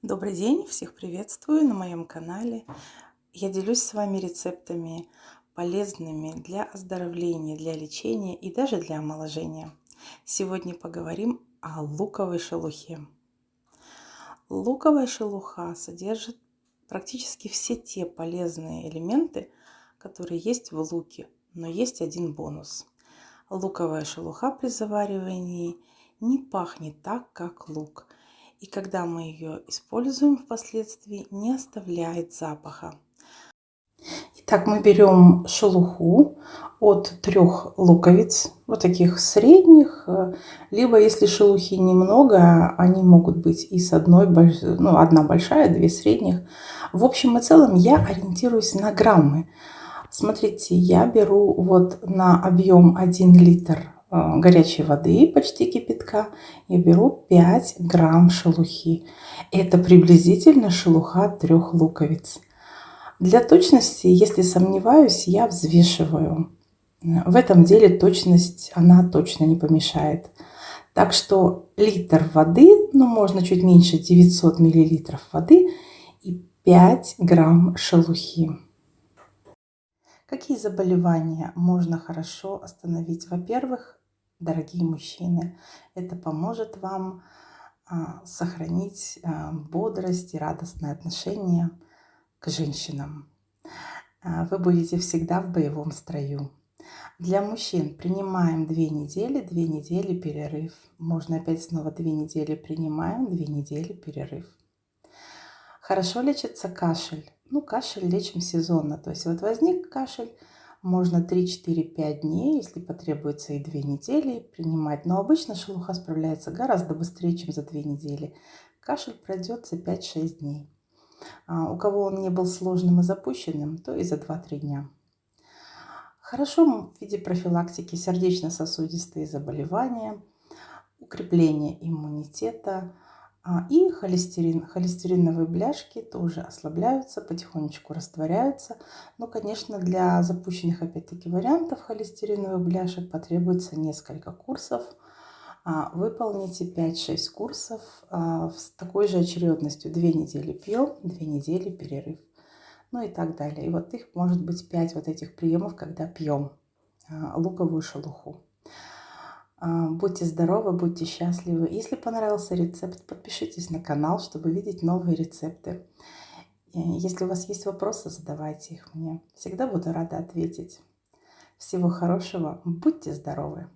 Добрый день, всех приветствую на моем канале. Я делюсь с вами рецептами полезными для оздоровления, для лечения и даже для омоложения. Сегодня поговорим о луковой шелухе. Луковая шелуха содержит практически все те полезные элементы, которые есть в луке, но есть один бонус. Луковая шелуха при заваривании не пахнет так, как лук. И когда мы ее используем впоследствии, не оставляет запаха. Итак, мы берем шелуху от 3 луковиц, вот таких средних, либо если шелухи немного, они могут быть и с одной, одна большая, 2 средних. В общем и целом я ориентируюсь на граммы. Смотрите, я беру вот на объем 1 литр горячей воды, почти кипятка, я беру 5 грамм шелухи. Это приблизительно шелуха 3 луковиц. Для точности, если сомневаюсь, я взвешиваю. В этом деле точность, она точно не помешает. Так что литр воды, можно чуть меньше 900 миллилитров воды и 5 грамм шелухи. Какие заболевания можно хорошо остановить? Во-первых, дорогие мужчины, это поможет вам сохранить бодрость и радостное отношение к женщинам. Вы будете всегда в боевом строю. Для мужчин принимаем 2 недели, 2 недели перерыв. Можно опять снова 2 недели принимаем, 2 недели перерыв. Хорошо лечится кашель. Кашель лечим сезонно. То есть вот возник кашель, можно 3-4-5 дней, если потребуется и 2 недели принимать. Но обычно шелуха справляется гораздо быстрее, чем за 2 недели. Кашель пройдет за 5-6 дней. У кого он не был сложным и запущенным, то и за 2-3 дня. Хорошо в виде профилактики сердечно-сосудистые заболевания, укрепление иммунитета и холестерин. Холестериновые бляшки тоже ослабляются, потихонечку растворяются. Но, конечно, для запущенных опять-таки вариантов холестериновых бляшек потребуется несколько курсов. Выполните 5-6 курсов с такой же очередностью. 2 недели пьем, 2 недели перерыв. И так далее. И вот их может быть 5 вот этих приемов, когда пьем луковую шелуху. Будьте здоровы, будьте счастливы. Если понравился рецепт, подпишитесь на канал, чтобы видеть новые рецепты. Если у вас есть вопросы, задавайте их мне. Всегда буду рада ответить. Всего хорошего. Будьте здоровы!